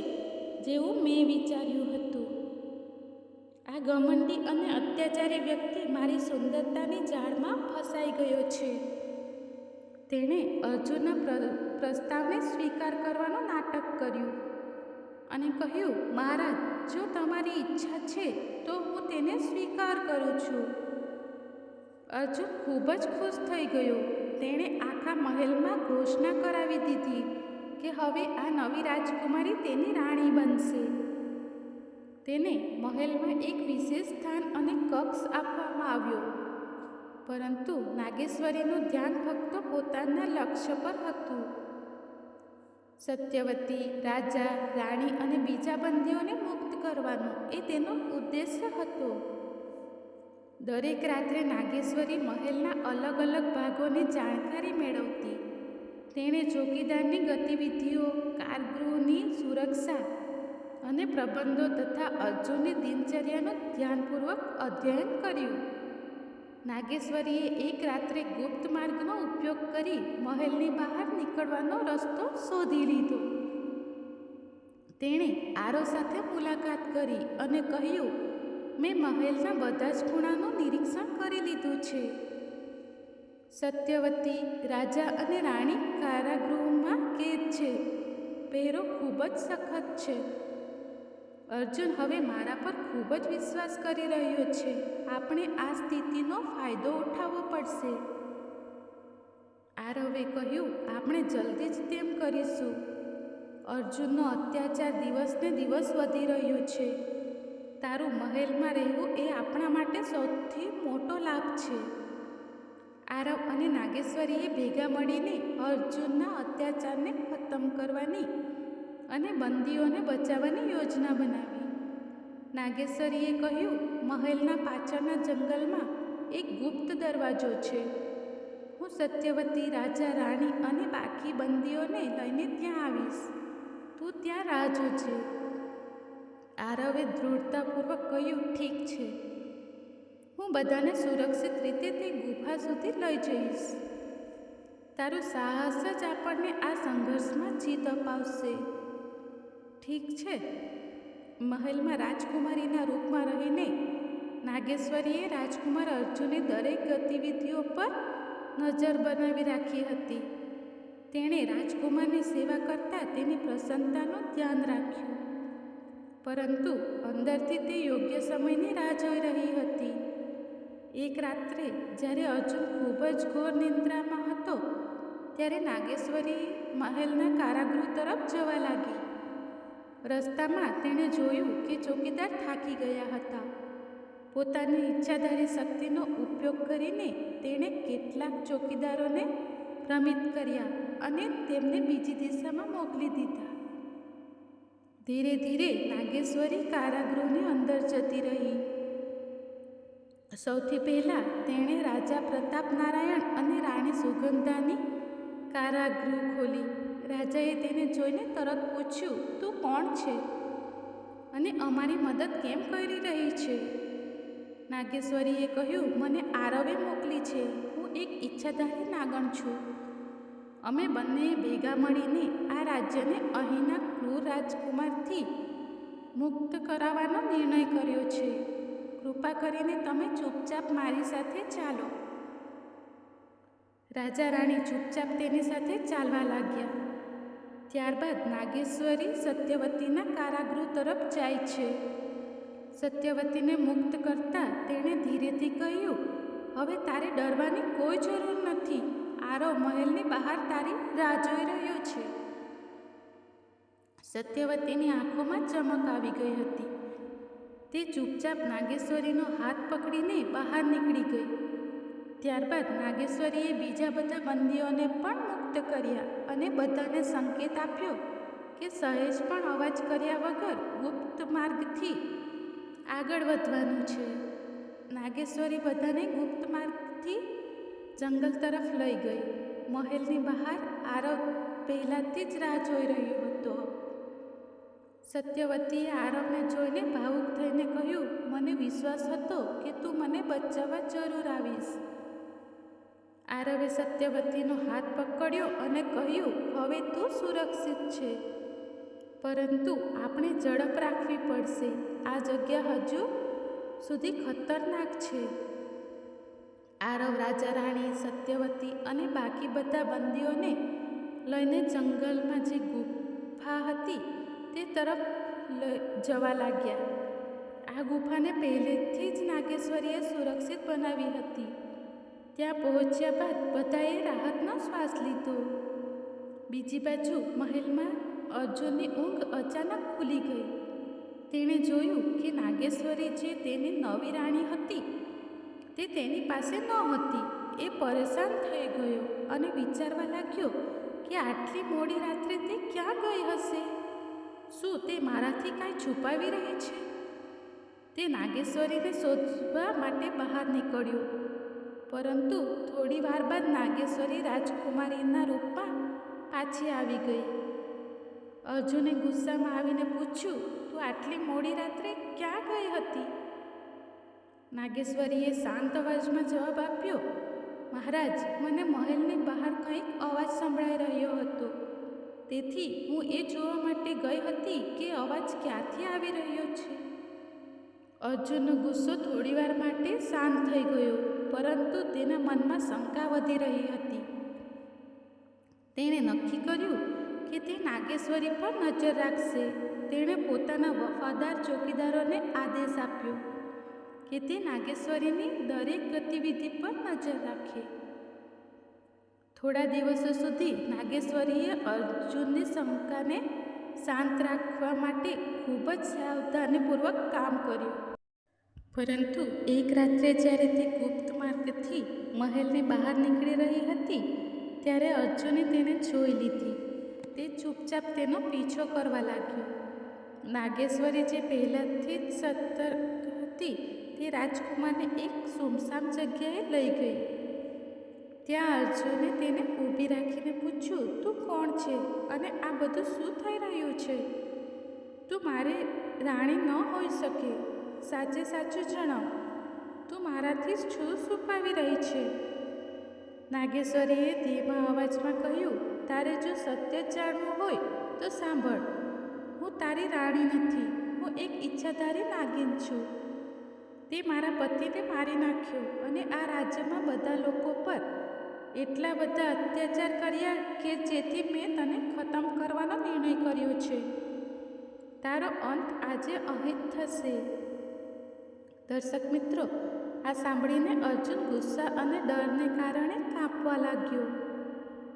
જેવું મેં વિચાર્યું હતું. આ ઘમંડી અને અત્યાચારી વ્યક્તિ મારી સુંદરતાની જાળમાં ફસાઈ ગયો છે. તેણે અર્જુનના પ્રસ્તાવને સ્વીકાર કરવાનું નાટક કર્યું અને કહ્યું, મહારાજ, જો તમારી ઈચ્છા છે તો હું તેને સ્વીકાર કરું છું. અર્જુન ખૂબ જ ખુશ થઈ ગયો. તેણે આખા મહેલમાં ઘોષણા કરાવી દીધી કે હવે આ નવી રાજકુમારી તેની રાણી બનશે. તેને મહેલમાં એક વિશેષ સ્થાન અને કક્ષ આપવામાં આવ્યો. પરંતુ નાગેશ્વરીનું ધ્યાન ફક્ત પોતાના લક્ષ્ય પર હતું. સત્યવતી, રાજા, રાણી અને બીજા બંદીઓને મુક્ત કરવાનો એ તેનો ઉદ્દેશ્ય હતો. દરેક રાત્રે નાગેશ્વરી મહેલના અલગ અલગ ભાગોની જાણકારી મેળવતી. તેણે ચોકીદારની ગતિવિધિઓ, કારગૃહની સુરક્ષા અને પ્રબંધો તથા અર્જુનની દિનચર્યાનું ધ્યાનપૂર્વક અધ્યયન કર્યું. નાગેશ્વરીએ એક રાત્રે ગુપ્ત માર્ગનો ઉપયોગ કરી મહેલની બહાર નીકળવાનો રસ્તો શોધી લીધો. તેણે આરો સાથે મુલાકાત કરી અને કહ્યું, મેં મહેલના બધા જ ખૂણાનું નિરીક્ષણ કરી લીધું છે. સત્યવતી, રાજા અને રાણી કારાગૃહમાં કેદ છે. પહેરો ખૂબ જ સખત છે. અર્જુન હવે મારા પર ખૂબ જ વિશ્વાસ કરી રહ્યો છે. આપણે આ સ્થિતિનો ફાયદો ઉઠાવવો પડશે. આરવે કહ્યું, આપણે જલ્દી જ તેમ કરીશું. અર્જુનનો અત્યાચાર દિવસને દિવસ વધી રહ્યો છે. તારું મહેલમાં રહેવું એ આપણા માટે સૌથી મોટો લાભ છે. આરવ અને નાગેશ્વરીએ ભેગા મળીને અર્જુનના અત્યાચારને ખતમ કરવાની અને બંદીઓને બચાવવાની યોજના બનાવી. નાગેશ્વરીએ કહ્યું, મહેલના પાછળના જંગલમાં એક ગુપ્ત દરવાજો છે. હું સત્યવતી, રાજા, રાણી અને બાકી બંદીઓને લઈને ત્યાં આવીશ. તું ત્યાં રાહ જોજે. આરવે દૃઢતાપૂર્વક કહ્યું, ઠીક છે. હું બધાને સુરક્ષિત રીતે તે ગુફા સુધી લઈ જઈશ. તારું સાહસ જ આપણને આ સંઘર્ષમાં જીત અપાવશે. ઠીક છે. મહેલમાં રાજકુમારીના રૂપમાં રહીને નાગેશ્વરીએ રાજકુમાર અર્જુનની દરેક ગતિવિધિઓ પર નજર બનાવી રાખી હતી. તેણે રાજકુમારની સેવા કરતાં તેની પ્રસન્નતાનું ધ્યાન રાખ્યું, પરંતુ અંદરથી તે યોગ્ય સમયની રાહ જોઈ રહી હતી. એક રાત્રે જ્યારે અર્જુન ખૂબ જ ઘોર નિંદ્રામાં હતો, ત્યારે નાગેશ્વરી મહેલના કારાગૃહ તરફ જવા લાગી. રસ્તામાં તેણે જોયું કે ચોકીદાર થાકી ગયા હતા. પોતાની ઈચ્છાધારી શક્તિનો ઉપયોગ કરીને તેણે કેટલાક ચોકીદારોને ભ્રમિત કર્યા અને તેમને બીજી દિશામાં મોકલી દીધા. ધીરે ધીરે નાગેશ્વરી કારાગૃહની અંદર જતી રહી. સૌથી પહેલાં તેણે રાજા પ્રતાપનારાયણ અને રાણી સુગંધાની કારાગૃહ ખોલી. રાજાએ તેને જોઈને તરત પૂછ્યું, તું કોણ છે અને અમારી મદદ કેમ કરી રહી છે? નાગેશ્વરીએ કહ્યું, મને આરવે મોકલી છે. હું એક ઈચ્છાધારી નાગણ છું. અમે બંનેએ ભેગા મળીને આ રાજ્યને અહીંના ક્રૂર રાજકુમારથી મુક્ત કરાવવાનો નિર્ણય કર્યો છે. કૃપા કરીને તમે ચૂપચાપ મારી સાથે ચાલો. રાજા રાણી ચૂપચાપ તેની સાથે ચાલવા લાગ્યા. ત્યારબાદ નાગેશ્વરી સત્યવતીના કારાગૃહ તરફ જાય છે. સત્યવતીને મુક્ત કરતા તેણે ધીરેથી કહ્યું, હવે તારે ડરવાની કોઈ જરૂર નથી. આરવ મહેલની બહાર તારી રાહ જોઈ રહ્યો છે. સત્યવતીની આંખોમાં ચમક આવી ગઈ હતી. તે ચૂપચાપ નાગેશ્વરીનો હાથ પકડીને બહાર નીકળી ગઈ. ત્યારબાદ નાગેશ્વરીએ બીજા બધા બંદીઓને પણ મુક્ત કર્યા અને બધાને સંકેત આપ્યો કે સહેજ પણ અવાજ કર્યા વગર ગુપ્ત માર્ગથી આગળ વધવાનું છે. નાગેશ્વરી બધાને ગુપ્ત માર્ગથી જંગલ તરફ લઈ ગઈ. મહેલની બહાર આરવ પહેલાંથી જ રાહ જોઈ રહ્યો હતો. સત્યવતીએ આરવને જોઈને ભાવુક થઈને કહ્યું, મને વિશ્વાસ હતો કે તું મને બચાવવા જરૂર આવીશ. આરવે સત્યવતીનો હાથ પકડ્યો અને કહ્યું, હવે તું સુરક્ષિત છે, પરંતુ આપણે ઝડપ રાખવી પડશે. આ જગ્યા હજુ સુધી ખતરનાક છે. આરવ રાજા રાણી, સત્યવતી અને બાકી બધા બંદીઓને લઈને જંગલમાં જે ગુફા હતી તે તરફ જવા લાગ્યા. આ ગુફાને પહેલેથી જ નાગેશ્વરીએ સુરક્ષિત બનાવી હતી. ત્યાં પહોંચ્યા બાદ બધાએ રાહતનો શ્વાસ લીધો. બીજી બાજુ મહેલમાં અર્જુનની ઊંઘ અચાનક ખુલી ગઈ. તેણે જોયું કે નાગેશ્વરી જે તેની નવી રાણી હતી તે તેની પાસે નહોતી. એ પરેશાન થઈ ગયો અને વિચારવા લાગ્યો કે આટલી મોડી રાત્રે તે ક્યાં ગઈ હશે? શું તે મારાથી કાંઈ છુપાવી રહી છે? તે નાગેશ્વરીને શોધવા માટે બહાર નીકળ્યો, પરંતુ થોડી વાર બાદ નાગેશ્વરી રાજકુમારીના રૂપમાં પાછી આવી ગઈ. અર્જુને ગુસ્સામાં આવીને પૂછ્યું, તું આટલી મોડી રાત્રે ક્યાં ગઈ હતી? નાગેશ્વરીએ શાંત અવાજમાં જવાબ આપ્યો, મહારાજ, મને મહેલની બહાર કંઈક અવાજ સંભળાઈ રહ્યો હતો. તેથી હું એ જોવા માટે ગઈ હતી કે અવાજ ક્યાંથી આવી રહ્યો છે. અર્જુનનો ગુસ્સો થોડીવાર માટે શાંત થઈ ગયો, પરંતુ તેના મનમાં શંકા વધી રહી હતી. તેણે નક્કી કર્યું કે તે નાગેશ્વરી પર નજર રાખશે. તેણે પોતાના વફાદાર ચોકીદારોને આદેશ આપ્યો કે તે નાગેશ્વરીની દરેક ગતિવિધિ પર નજર રાખે. થોડા દિવસો સુધી નાગેશ્વરીએ અર્જુનની શંકાને શાંત રાખવા માટે ખૂબ જ સાવધાનીપૂર્વક કામ કર્યું. પરંતુ એક રાત્રે જ્યારે તે ગુપ્ત માર્ગથી મહેલની બહાર નીકળી રહી હતી ત્યારે અર્જુને તેને જોઈ લીધી. તે ચૂપચાપ તેનો પીછો કરવા લાગ્યો. નાગેશ્વરી જે પહેલાંથી જ સતર્ક હતી તે રાજકુમારને એક સુમસામ જગ્યાએ લઈ ગઈ. ત્યાં અર્જુને તેને ઊભી રાખીને પૂછ્યું, તું કોણ છે અને આ બધું શું થઈ રહ્યું છે? તું મારી રાણી ન હોઈ શકે. સાચે સાચું જણાવ, તું મારાથી શું છુપાવી રહી છે? નાગેશ્વરીએ ધીમા અવાજમાં કહ્યું, તારે જો સત્ય જાણવું હોય તો સાંભળ. હું તારી રાણી નથી. હું એક ઈચ્છાધારી નાગિન છું. તે મારા પતિને મારી નાખ્યો અને આ રાજ્યમાં બધા લોકો પર એટલા બધા અત્યાચાર કર્યા કે જેથી મેં તને ખતમ કરવાનો નિર્ણય કર્યો છે. તારો અંત આજે અહીં જ થશે. દર્શક મિત્રો, આ સાંભળીને અર્જુન ગુસ્સા અને ડરને કારણે કાંપવા લાગ્યો.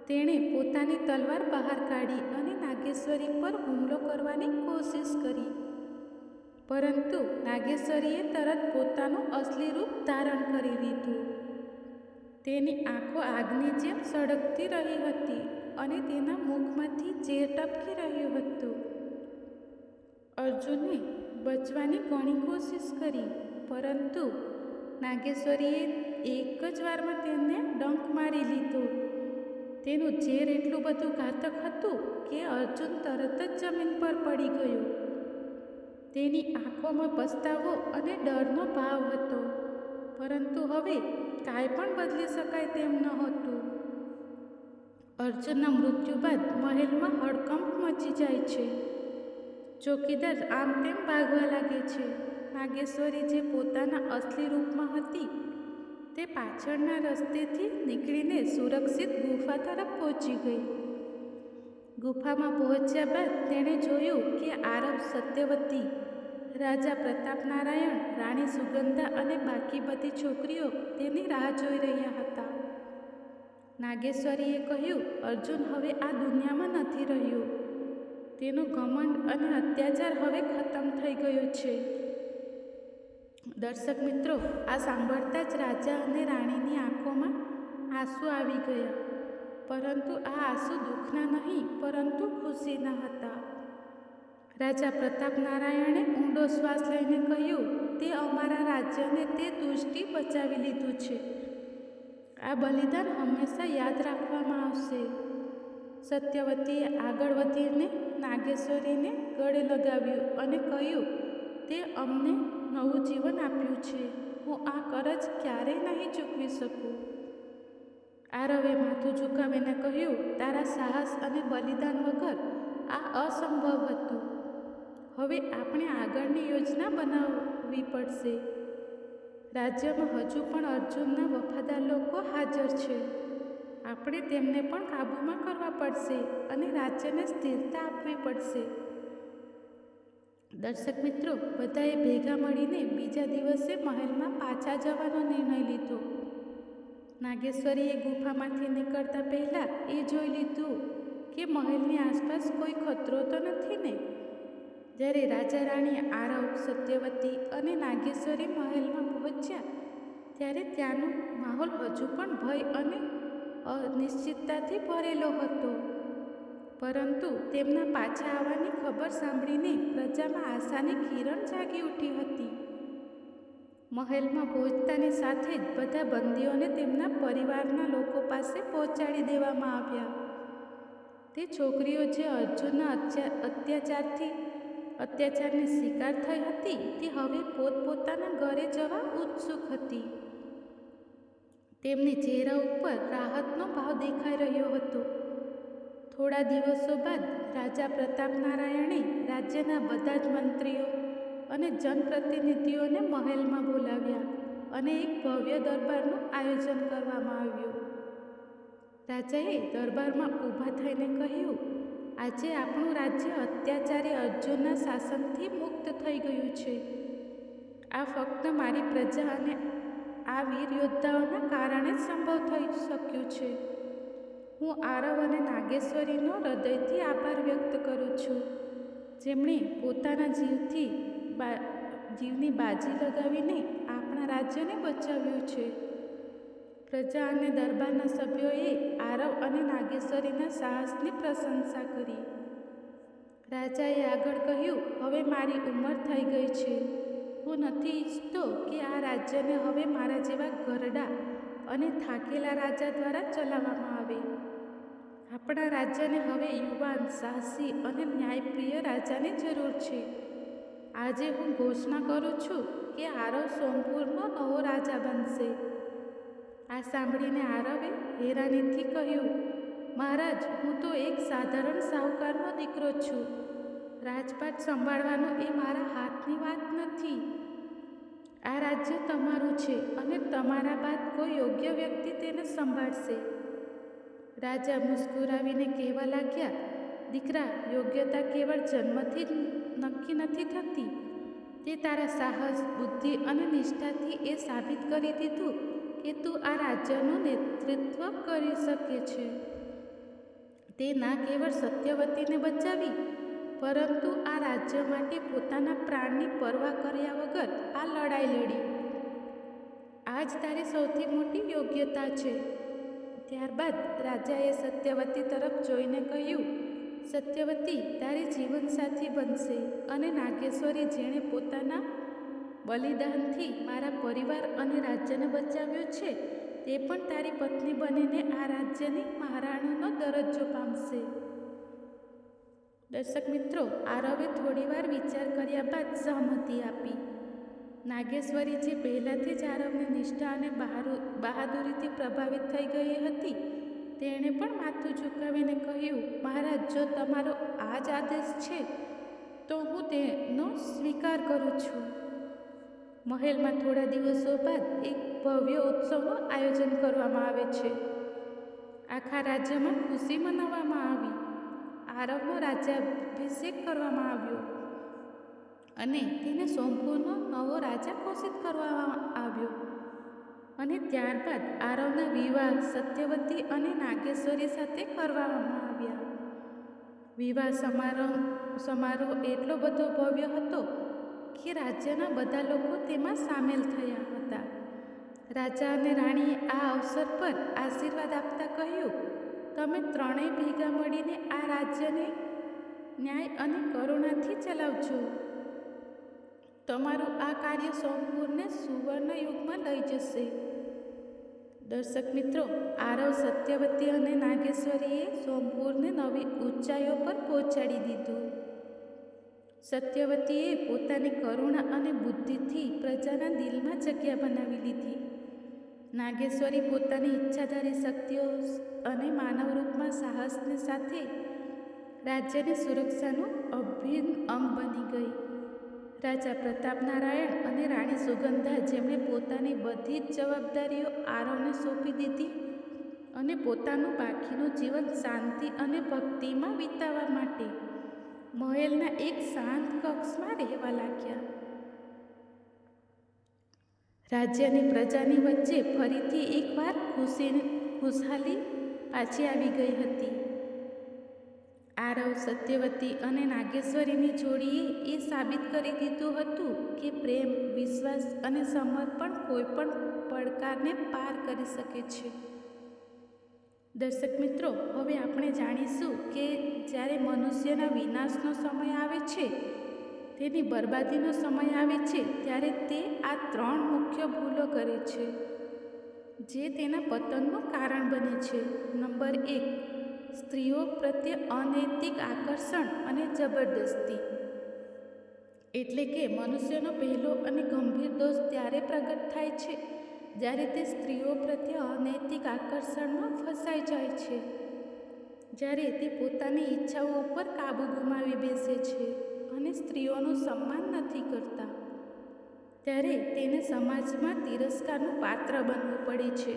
તેણે પોતાની તલવાર બહાર કાઢી અને નાગેશ્વરી પર હુમલો કરવાની કોશિશ કરી. પરંતુ નાગેશ્વરીએ તરત પોતાનું અસલી રૂપ ધારણ કરી લીધું. તેની આંખો આગની જેમ સળગતી રહી હતી અને તેના મુખમાંથી ઝેર ટપકી રહ્યું હતું. અર્જુને બચવાની ઘણી કોશિશ કરી, પરંતુ નાગેશ્વરીએ એક જ વારમાં તેને ડંખ મારી લીધો. તેનું ઝેર એટલું બધું ઘાતક હતું કે અર્જુન તરત જ જમીન પર પડી ગયો. તેની આંખોમાં પસ્તાવો અને ડરનો ભાવ હતો, પરંતુ હવે કાંઈ પણ બદલી શકાય તેમ નહોતું. અર્જુનના મૃત્યુ બાદ મહેલમાં હડકંપ મચી જાય છે. ચોકીદાર આમ તેમ ભાગવા લાગે છે. નાગેશ્વરી, જે પોતાના અસલી રૂપમાં હતી, તે પાછળના રસ્તેથી નીકળીને સુરક્ષિત ગુફા તરફ પહોંચી ગઈ. ગુફામાં પહોંચ્યા બાદ તેણે જોયું કે આરવ, સત્યવતી, રાજા પ્રતાપનારાયણ, રાણી સુગંધા અને બાકી બધી છોકરીઓ તેની રાહ જોઈ રહ્યા હતા. નાગેશ્વરીએ કહ્યું, અર્જુન હવે આ દુનિયામાં નથી રહ્યો. તેનો ઘમંડ અને અત્યાચાર હવે ખતમ થઈ ગયો છે. દર્શક મિત્રો, આ સાંભળતા જ રાજા અને રાણીની આંખોમાં આંસુ આવી ગયા. પરંતુ આ આંસુ દુઃખના નહીં, પરંતુ ખુશીના હતા. રાજા પ્રતાપનારાયણે ઊંડો શ્વાસ લઈને કહ્યું, તે અમારા રાજ્યને તે દુષ્ટથી બચાવી લીધું છે. આ બલિદાન હંમેશા યાદ રાખવામાં આવશે. સત્યવતીએ આગળ વધીને નાગેશ્વરીને ગળે લગાવ્યું અને કહ્યું, તે અમને નવું જીવન આપ્યું છે. હું આ કરજ ક્યારેય નહીં ચૂકવી શકું. આરવે માથું ઝુકાવીને કહ્યું, તારા સાહસ અને બલિદાન વગર આ અસંભવ હતું. હવે આપણે આગળની યોજના બનાવવી પડશે. રાજ્યમાં હજુ પણ અર્જુનના વફાદાર લોકો હાજર છે. આપણે તેમને પણ કાબૂમાં કરવા પડશે અને રાજ્યને સ્થિરતા આપવી પડશે. દર્શક મિત્રો, બધાએ ભેગા મળીને બીજા દિવસે મહેલમાં પાછા જવાનો નિર્ણય લીધો. નાગેશ્વરીએ ગુફામાંથી નીકળતા પહેલાં એ જોઈ લીધું કે મહેલની આસપાસ કોઈ ખતરો તો નથી ને. જ્યારે રાજા રાણી, આરવ, સત્યવતી અને નાગેશ્વરી મહેલમાં પહોંચ્યા ત્યારે ત્યાંનો માહોલ હજુ પણ ભય અને અનિશ્ચિતતાથી ભરેલો હતો. પરંતુ તેમના પાછા આવવાની ખબર સાંભળીને પ્રજામાં આશાની કિરણ જાગી ઉઠી હતી. મહેલમાં પહોંચતાની સાથે જ બધા બંદીઓને તેમના પરિવારના લોકો પાસે પહોંચાડી દેવામાં આવ્યા. તે છોકરીઓ જે અર્જુનના અત્યાચારની શિકાર થઈ હતી, તે હવે પોતપોતાના ઘરે જવા ઉત્સુક હતી. તેમની ચહેરા ઉપર રાહતનો ભાવ દેખાઈ રહ્યો હતો. થોડા દિવસો બાદ રાજા પ્રતાપનારાયણે રાજ્યના બધા જ મંત્રીઓ અને જનપ્રતિનિધિઓને મહેલમાં બોલાવ્યા અને એક ભવ્ય દરબારનું આયોજન કરવામાં આવ્યું. રાજાએ દરબારમાં ઊભા થઈને કહ્યું, આજે આપણું રાજ્ય અત્યાચારી અર્જુનના શાસનથી મુક્ત થઈ ગયું છે. આ ફક્ત મારી પ્રજા અને આ વીર યોદ્ધાઓના કારણે જ સંભવ થઈ શક્યું છે. હું આરવ અને નાગેશ્વરીનો હૃદયથી આભાર વ્યક્ત કરું છું, જેમણે પોતાના જીવની બાજી લગાવીને આપણા રાજ્યને બચાવ્યું છે. પ્રજા અને દરબારના સભ્યોએ આરવ અને નાગેશ્વરીના સાહસની પ્રશંસા કરી. રાજાએ આગળ કહ્યું, હવે મારી ઉંમર થઈ ગઈ છે. હું નથી ઈચ્છતો કે આ રાજ્યને હવે મારા જેવા ઘરડા અને થાકેલા રાજા દ્વારા ચલાવવામાં આવે. આપણા રાજ્યને હવે યુવાન, સાહસી અને ન્યાયપ્રિય રાજાની જરૂર છે. આજે હું ઘોષણા કરું છું કે આરવ સોમપુરનો નવો રાજા બનશે. આ સાંભળીને આરવે હેરાનીથી કહ્યું, મહારાજ, હું તો એક સાધારણ સાહુકારનો દીકરો છું. રાજપાટ સંભાળવાનો એ મારા હાથની વાત નથી. આ રાજ્ય તમારું છે અને તમારા બાદ કોઈ યોગ્ય વ્યક્તિ તેને સંભાળશે. રાજા મુસ્કુરાવીને કહેવા લાગ્યા, દીકરા, યોગ્યતા કેવળ જન્મથી જ નક્કી નથી થતી. તે તારા સાહસ, બુદ્ધિ અને નિષ્ઠાથી એ સાબિત કરી દીધું કે તું આ રાજ્યનું નેતૃત્વ કરી શકે છે. તે ના કેવળ સત્યવતીને બચાવી, પરંતુ આ રાજ્ય માટે પોતાના પ્રાણની પરવા કર્યા વગર આ લડાઈ લડી. આ જ તારી સૌથી મોટી યોગ્યતા છે. ત્યારબાદ રાજાએ સત્યવતી તરફ જોઈને કહ્યું, સત્યવતી તારી જીવનસાથી બનશે અને નાગેશ્વરી, જેણે પોતાના બલિદાનથી મારા પરિવાર અને રાજ્યને બચાવ્યું છે, તે પણ તારી પત્ની બનીને આ રાજ્યની મહારાણીનો દરજ્જો પામશે. દર્શક મિત્રો, આરવે થોડીવાર વિચાર કર્યા બાદ સહમતિ આપી. નાગેશ્વરી, જે પહેલાંથી જ આરવની નિષ્ઠા અને બહાદુરીથી પ્રભાવિત થઈ ગઈ હતી, તેણે પણ માથું ઝુકાવીને કહ્યું, મહારાજ, જો તમારો આ જ આદેશ છે તો હું તેનો સ્વીકાર કરું છું. મહેલમાં થોડા દિવસો બાદ એક ભવ્ય ઉત્સવનું આયોજન કરવામાં આવે છે. આખા રાજ્યમાં ખુશી મનાવવામાં આવી. આરવનો રાજ્યાભિષેક કરવામાં આવ્યો અને તેને સોમપુરનો નવો રાજા ઘોષિત કરવામાં આવ્યો. અને ત્યારબાદ આરવના વિવાહ સત્યવતી અને નાગેશ્વરી સાથે કરવામાં આવ્યા. વિવાહ સમારોહ એટલો બધો ભવ્ય હતો કે રાજ્યના બધા લોકો તેમાં સામેલ થયા હતા. રાજા અને રાણીએ આ અવસર પર આશીર્વાદ આપતા કહ્યું, તમે ત્રણેય ભેગા મળીને આ રાજ્યને ન્યાય અને કરુણાથી ચલાવજો. તમારું આ કાર્ય સોમપુરને સુવર્ણ યુગમાં લઈ જશે. દર્શક મિત્રો, આરવ, સત્યવતી અને નાગેશ્વરીએ સોમપુરને નવી ઊંચાઈઓ પર પહોંચાડી દીધું. સત્યવતીએ પોતાની કરુણા અને બુદ્ધિથી પ્રજાના દિલમાં જગ્યા બનાવી લીધી. નાગેશ્વરી પોતાની ઈચ્છાધારી શક્તિઓ અને માનવ રૂપમાં સાહસની સાથે રાજ્યની સુરક્ષાનું અભિન્ન અંગ બની ગઈ. રાજા પ્રતાપનારાયણ અને રાણી સુગંધા, જેમણે પોતાની બધી જ જવાબદારીઓ આરવને સોંપી દીધી અને પોતાનું બાકીનું જીવન શાંતિ અને ભક્તિમાં વિતાવવા માટે મહેલના એક શાંત કક્ષમાં રહેવા લાગ્યા. રાજ્યની પ્રજાની વચ્ચે ફરીથી એકવાર ખુશહાલી પાછી આવી ગઈ હતી. આરવ, સત્યવતી અને નાગેશ્વરીની જોડીએ એ સાબિત કરી દીધું હતું કે પ્રેમ, વિશ્વાસ અને સમર્પણ કોઈપણ પડકારને પાર કરી શકે છે. દર્શક મિત્રો, હવે આપણે જાણીશું કે જ્યારે મનુષ્યના વિનાશનો સમય આવે છે, તેની બરબાદીનો સમય આવે છે, ત્યારે તે આ ત્રણ મુખ્ય ભૂલો કરે છે જે તેના પતનનું કારણ બને છે. નંબર 1, સ્ત્રીઓ પ્રત્યે અનૈતિક આકર્ષણ અને જબરદસ્તી. એટલે કે મનુષ્યનો પહેલો અને ગંભીર દોષ ત્યારે પ્રગટ થાય છે જ્યારે તે સ્ત્રીઓ પ્રત્યે અનૈતિક આકર્ષણમાં ફસાઈ જાય છે. જ્યારે તે પોતાની ઈચ્છાઓ ઉપર કાબૂ ગુમાવી બેસે છે અને સ્ત્રીઓનું સન્માન નથી કરતા, ત્યારે તેને સમાજમાં તિરસ્કારનું પાત્ર બનવું પડે છે.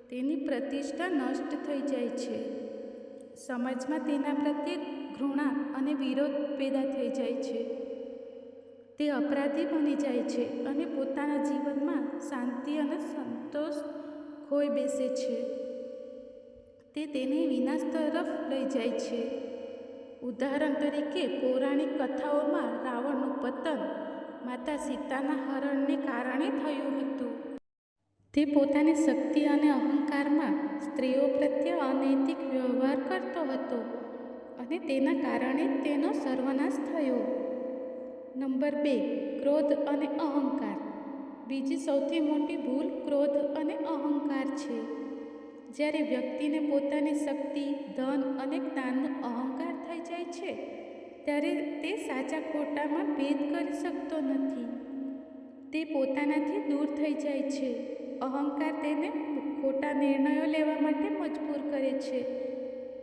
તેની પ્રતિષ્ઠા નષ્ટ થઈ જાય છે. સમાજમાં તેના પ્રત્યે ઘૃણા અને વિરોધ પેદા થઈ જાય છે. તે અપરાધી બની જાય છે અને પોતાના જીવનમાં શાંતિ અને સંતોષ ખોઈ બેસે છે. તે તેને વિનાશ તરફ લઈ જાય છે. ઉદાહરણ તરીકે, પૌરાણિક કથાઓમાં રાવણનું પતન માતા સીતાના હરણને કારણે થયું હતું. તે પોતાની શક્તિ અને અહંકારમાં સ્ત્રીઓ પ્રત્યે અનૈતિક વ્યવહાર કરતો હતો અને તેના કારણે તેનો સર્વનાશ થયો. નંબર 2, ક્રોધ અને અહંકાર. બીજી સૌથી મોટી ભૂલ ક્રોધ અને અહંકાર છે. જ્યારે વ્યક્તિને પોતાની શક્તિ, ધન અને જ્ઞાનનો અહંકાર થઈ જાય છે, ત્યારે તે સાચા ખોટામાં ભેદ કરી શકતો નથી. તે પોતાનાથી દૂર થઈ જાય છે. અહંકાર તેને ખોટા નિર્ણયો લેવા માટે મજબૂર કરે છે.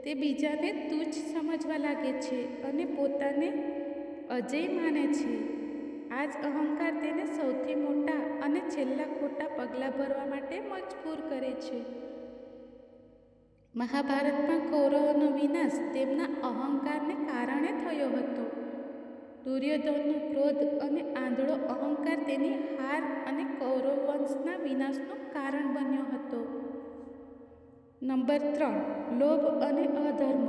તે બીજાને તુચ્છ સમજવા લાગે છે અને પોતાને અજેય માને છે. આ જ અહંકાર તેને સૌથી મોટા અને છેલ્લા ખોટા પગલાં ભરવા માટે મજબૂર કરે છે. મહાભારતમાં કૌરવોનો વિનાશ તેમના અહંકારને કારણે થયો હતો. દુર્યોધનનો ક્રોધ અને આંધળો અહંકાર તેની હાર અને કૌરવ વંશના વિનાશનું કારણ બન્યો હતો. નંબર 3, લોભ અને અધર્મ.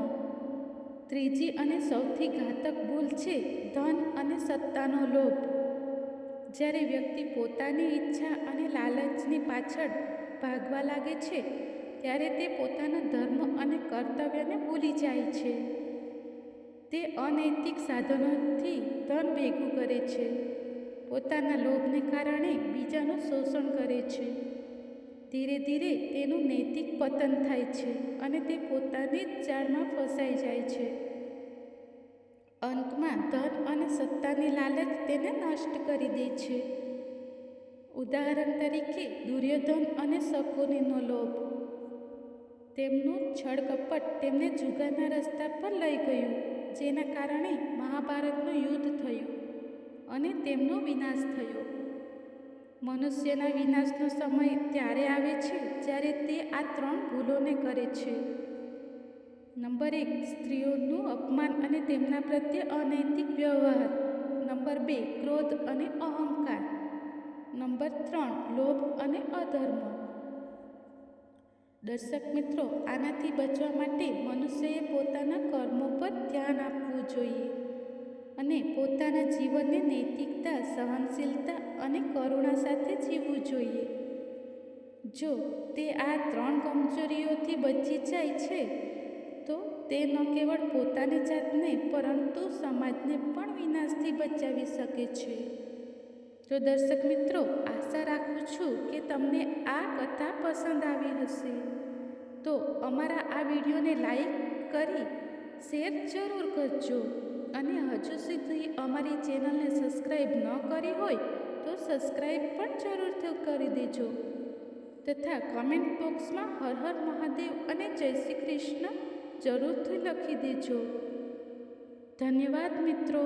ત્રીજી અને સૌથી ઘાતક ભૂલ છે ધન અને સત્તાનો લોભ. જ્યારે વ્યક્તિ પોતાની ઈચ્છા અને લાલચની પાછળ ભાગવા લાગે છે, ત્યારે તે પોતાના ધર્મ અને કર્તવ્યને ભૂલી જાય છે. તે અનૈતિક સાધનોથી ધન ભેગું કરે છે, પોતાના લોભને કારણે બીજાનું શોષણ કરે છે. ધીરે ધીરે તેનું નૈતિક પતન થાય છે અને તે પોતાની જ જાળમાં ફસાઈ જાય છે. અંતમાં ધન અને સત્તાની લાલચ તેને નષ્ટ કરી દે છે. ઉદાહરણ તરીકે દુર્યોધન અને શકુનીનો લોભ. તેમનું છળકપટ તેમને જુગારના રસ્તા પર લઈ ગયું, જેના કારણે મહાભારતનું યુદ્ધ થયું અને તેમનો વિનાશ થયો. મનુષ્યના વિનાશનો સમય ત્યારે આવે છે જ્યારે તે આ 3 ભૂલોને કરે છે. નંબર 1, સ્ત્રીઓનું અપમાન અને તેમના પ્રત્યે અનૈતિક વ્યવહાર. નંબર 2, ક્રોધ અને અહંકાર. નંબર 3, લોભ અને અધર્મ. દર્શક મિત્રો, આનાથી બચવા માટે મનુષ્યએ પોતાના કર્મો પર ધ્યાન આપવું જોઈએ અને પોતાના જીવનને નૈતિકતા, સહનશીલતા અને કરુણા સાથે જીવવું જોઈએ. જો તે આ 3 કમજોરીઓથી બચી જાય છે તો તે ન કેવળ પોતાની જાતને પરંતુ સમાજને પણ વિનાશથી બચાવી શકે છે. તો દર્શક મિત્રો, આશા રાખું છું કે તમને આ કથા પસંદ આવી હશે. તો અમારા આ વિડીયોને લાઈક કરી શેર જરૂર કરજો અને હજુ સુધી અમારી ચેનલને સબસ્ક્રાઈબ ન કરી હોય તો સબસ્ક્રાઈબ પણ જરૂરથી કરી દેજો તથા કમેન્ટ બોક્સમાં હર હર મહાદેવ અને જય શ્રી કૃષ્ણ જરૂરથી લખી દેજો. ધન્યવાદ મિત્રો.